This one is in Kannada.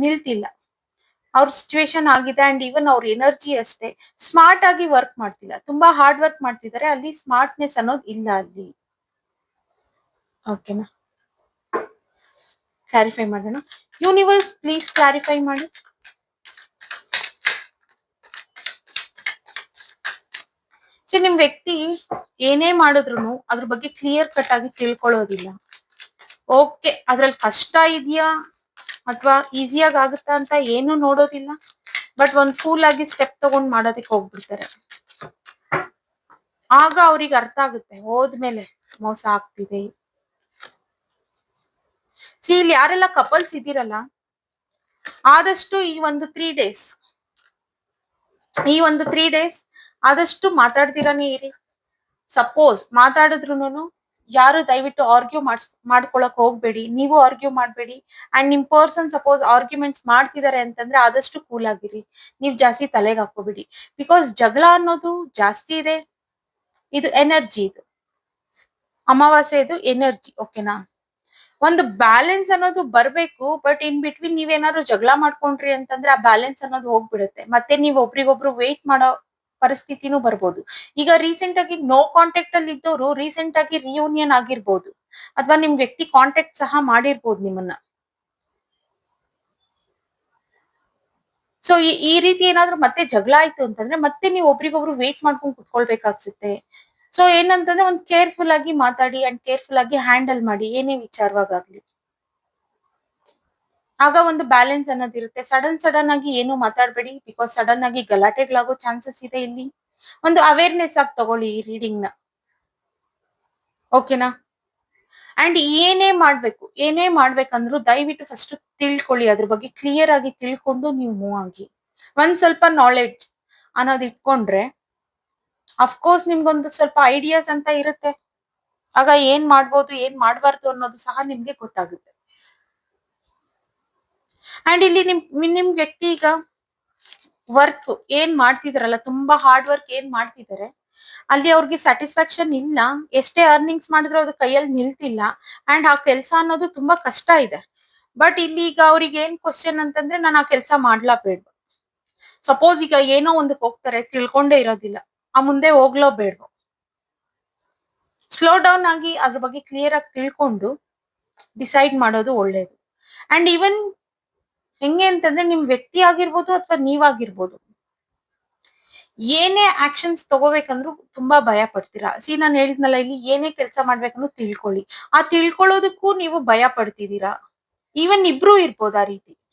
ನಿಲ್ತಿಲ್ಲ. ಅವ್ರ ಸಿಚುವೇಶನ್ ಆಗಿದೆ ಅಂಡ್ ಈವನ್ ಅವ್ರ ಎನರ್ಜಿ ಅಷ್ಟೇ. ಸ್ಮಾರ್ಟ್ ಆಗಿ ವರ್ಕ್ ಮಾಡ್ತಿಲ್ಲ, ತುಂಬಾ ಹಾರ್ಡ್ ವರ್ಕ್ ಮಾಡ್ತಿದ್ದಾರೆ. ಅಲ್ಲಿ ಸ್ಮಾರ್ಟ್ನೆಸ್ ಅನ್ನೋದು ಇಲ್ಲ ಅಲ್ಲಿ. ಓಕೆನಾ, ಕ್ಲಾರಿಫೈ ಮಾಡೋಣ. ಯೂನಿವರ್ಸ್ ಪ್ಲೀಸ್ ಕ್ಲಾರಿಫೈ ಮಾಡಿ. ಸೊ ನಿಮ್ ವ್ಯಕ್ತಿ ಏನೇ ಮಾಡಿದ್ರು ಅದ್ರ ಬಗ್ಗೆ ಕ್ಲಿಯರ್ ಕಟ್ ಆಗಿ ತಿಳ್ಕೊಳ್ಳೋದಿಲ್ಲ. ಓಕೆ, ಅದ್ರಲ್ಲಿ ಕಷ್ಟ ಇದೆಯಾ ಅಥವಾ ಈಸಿಯಾಗಿ ಆಗುತ್ತಾ ಅಂತ ಏನು ನೋಡೋದಿಲ್ಲ. ಬಟ್ ಒಂದ್ ಫೂಲ್ ಆಗಿ ಸ್ಟೆಪ್ ತಗೊಂಡ್ ಮಾಡೋದಕ್ಕೆ ಹೋಗ್ಬಿಡ್ತಾರೆ. ಆಗ ಅವ್ರಿಗೆ ಅರ್ಥ ಆಗುತ್ತೆ ಹೋದ್ಮೇಲೆ ಮೋಸ ಆಗ್ತಿದೆ. ಇಲ್ಲಿ ಯಾರೆಲ್ಲ ಕಪಲ್ಸ್ ಇದ್ದೀರಲ್ಲ, ಆದಷ್ಟು ಈ ಒಂದು 3 ಡೇಸ್ ಆದಷ್ಟು ಮಾತಾಡ್ತಿರಾನೇ ಇರಿ. ಸಪೋಸ್ ಮಾತಾಡಿದ್ರು ಯಾರು ದಯವಿಟ್ಟು ಆರ್ಗ್ಯೂ ಮಾಡ್ಕೊಳಕ್ ಹೋಗ್ಬೇಡಿ. ನೀವು ಆರ್ಗ್ಯೂ ಮಾಡ್ಬೇಡಿ. ಅಂಡ್ ನಿಮ್ ಪರ್ಸನ್ ಸಪೋಸ್ ಆರ್ಗ್ಯುಮೆಂಟ್ಸ್ ಮಾಡ್ತಿದ್ದಾರೆ ಅಂತಂದ್ರೆ ಆದಷ್ಟು ಕೂಲ್ ಆಗಿರಿ. ನೀವ್ ಜಾಸ್ತಿ ತಲೆಗೆ ಹಾಕೋಬಿಡಿ. ಬಿಕಾಸ್ ಜಗಳ ಅನ್ನೋದು ಜಾಸ್ತಿ ಇದೆ. ಇದು ಎನರ್ಜಿ, ಇದು ಅಮಾವಾಸ್ಯೆ, ಇದು ಎನರ್ಜಿ. ಓಕೆನಾ, ಒಂದು ಬ್ಯಾಲೆನ್ಸ್ ಅನ್ನೋದು ಬರ್ಬೇಕು. ಬಟ್ ಇನ್ ಬಿಟ್ವೀನ್ ನೀವೇನಾದ್ರು ಜಗಳ ಮಾಡ್ಕೊಂಡ್ರಿ ಅಂತಂದ್ರೆ ಆ ಬ್ಯಾಲೆನ್ಸ್ ಅನ್ನೋದು ಹೋಗ್ಬಿಡುತ್ತೆ. ಮತ್ತೆ ನೀವು ಒಬ್ರಿಗೊಬ್ರು ವೇಟ್ ಮಾಡೋ ಪರಿಸ್ಥಿತಿನೂ ಬರ್ಬೋದು. ಈಗ ರೀಸೆಂಟ್ ಆಗಿ ನೋ ಕಾಂಟ್ಯಾಕ್ಟ್ ಅಲ್ಲಿ ಇದ್ದವರು ರೀಸೆಂಟ್ ಆಗಿ ರಿಯೂನಿಯನ್ ಆಗಿರ್ಬೋದು, ಅಥವಾ ನಿಮ್ ವ್ಯಕ್ತಿ ಕಾಂಟ್ಯಾಕ್ಟ್ ಸಹ ಮಾಡಿರ್ಬೋದು ನಿಮ್ಮನ್ನ. ಸೊ ಈ ರೀತಿ ಏನಾದ್ರು ಮತ್ತೆ ಜಗಳ ಆಯ್ತು ಅಂತಂದ್ರೆ ಮತ್ತೆ ನೀವು ಒಬ್ರಿಗೊಬ್ರು ವೇಟ್ ಮಾಡ್ಕೊಂಡು ಕುತ್ಕೊಳ್ಬೇಕಾಗ್ಸುತ್ತೆ. ಸೊ ಏನಂತಂದ್ರೆ ಒಂದ್ ಕೇರ್ಫುಲ್ ಆಗಿ ಮಾತಾಡಿ ಅಂಡ್ ಕೇರ್ಫುಲ್ ಆಗಿ ಹ್ಯಾಂಡಲ್ ಮಾಡಿ ಏನೇ ವಿಚಾರವಾಗ್ಲಿ. ಆಗ ಒಂದು ಬ್ಯಾಲೆನ್ಸ್ ಅನ್ನೋದಿರುತ್ತೆ. ಸಡನ್ ಆಗಿ ಏನು ಮಾತಾಡ್ಬೇಡಿ. ಬಿಕಾಸ್ ಸಡನ್ ಆಗಿ ಗಲಾಟೆಗಳಾಗೋ ಚಾನ್ಸಸ್ ಇದೆ ಇಲ್ಲಿ. ಒಂದು ಅವೇರ್ನೆಸ್ ಆಗಿ ತಗೊಳ್ಳಿ ಈ ರೀಡಿಂಗ್ ನ. ಓಕೆನಾ, ಅಂಡ್ ಏನೇ ಮಾಡ್ಬೇಕಂದ್ರು ದಯವಿಟ್ಟು ಫಸ್ಟ್ ತಿಳ್ಕೊಳ್ಳಿ. ಅದ್ರ ಬಗ್ಗೆ ಕ್ಲಿಯರ್ ಆಗಿ ತಿಳ್ಕೊಂಡು ನೀವು ಮೂವ್ ಆಗಿ. ಒಂದ್ ಸ್ವಲ್ಪ ನಾಲೆಡ್ಜ್ ಅನ್ನೋದು ಇಟ್ಕೊಂಡ್ರೆ ಅಫ್ಕೋರ್ಸ್ ನಿಮ್ಗೊಂದು ಸ್ವಲ್ಪ ಐಡಿಯಾಸ್ ಅಂತ ಇರುತ್ತೆ. ಆಗ ಏನ್ ಮಾಡ್ಬೋದು ಏನ್ ಮಾಡ್ಬಾರ್ದು ಅನ್ನೋದು ಸಹ ನಿಮ್ಗೆ ಗೊತ್ತಾಗುತ್ತೆ. ಅಂಡ್ ಇಲ್ಲಿ ನಿಮ್ ವ್ಯಕ್ತಿ ಈಗ ವರ್ಕ್ ಏನ್ ಮಾಡ್ತಿದಾರಲ್ಲ, ತುಂಬಾ ಹಾರ್ಡ್ ವರ್ಕ್ ಏನ್ ಮಾಡ್ತಿದ್ದಾರೆ, ಅಲ್ಲಿ ಅವ್ರಿಗೆ ಸ್ಯಾಟಿಸ್ಫ್ಯಾಕ್ಷನ್ ಇಲ್ಲ. ಎಷ್ಟೇ ಅರ್ನಿಂಗ್ಸ್ ಮಾಡಿದ್ರು ಅದು ಕೈಯಲ್ಲಿ ನಿಲ್ತಿಲ್ಲ. ಅಂಡ್ ಆ ಕೆಲಸ ಅನ್ನೋದು ತುಂಬಾ ಕಷ್ಟ ಇದೆ. ಬಟ್ ಇಲ್ಲಿ ಈಗ ಅವ್ರಿಗೆ ಏನ್ ಕ್ವಶನ್ ಅಂತಂದ್ರೆ, ನಾನು ಆ ಕೆಲಸ ಮಾಡ್ಲಾ ಬೇಡ. ಸಪೋಸ್ ಈಗ ಏನೋ ಒಂದಕ್ಕೆ ಹೋಗ್ತಾರೆ, ತಿಳ್ಕೊಂಡೇ ಇರೋದಿಲ್ಲ, ಆ ಮುಂದೆ ಹೋಗ್ಲೋ ಬೇಡ. ಸ್ಲೋ ಡೌನ್ ಆಗಿ ಅದ್ರ ಬಗ್ಗೆ ಕ್ಲಿಯರ್ ಆಗಿ ತಿಳ್ಕೊಂಡು ಡಿಸೈಡ್ ಮಾಡೋದು ಒಳ್ಳೇದು. ಅಂಡ್ ಈವನ್ ಹೆಂಗೆ ಅಂತಂದ್ರೆ ನಿಮ್ ವ್ಯಕ್ತಿ ಆಗಿರ್ಬೋದು ಅಥವಾ ನೀವಾಗಿರ್ಬೋದು, ಏನೇ ಆಕ್ಷನ್ಸ್ ತಗೋಬೇಕಂದ್ರು ತುಂಬಾ ಭಯ ಪಡ್ತೀರಾ. ನಾನು ಹೇಳಿದ್ನಲ್ಲ, ಇಲ್ಲಿ ಏನೇ ಕೆಲಸ ಮಾಡ್ಬೇಕಂದ್ರೂ ತಿಳ್ಕೊಳ್ಳಿ. ಆ ತಿಳ್ಕೊಳ್ಳೋದಕ್ಕೂ ನೀವು ಭಯ ಪಡ್ತಿದ್ದೀರಾ. ಈವನ್ ಇಬ್ರು ಇರ್ಬೋದು ಆ ರೀತಿ.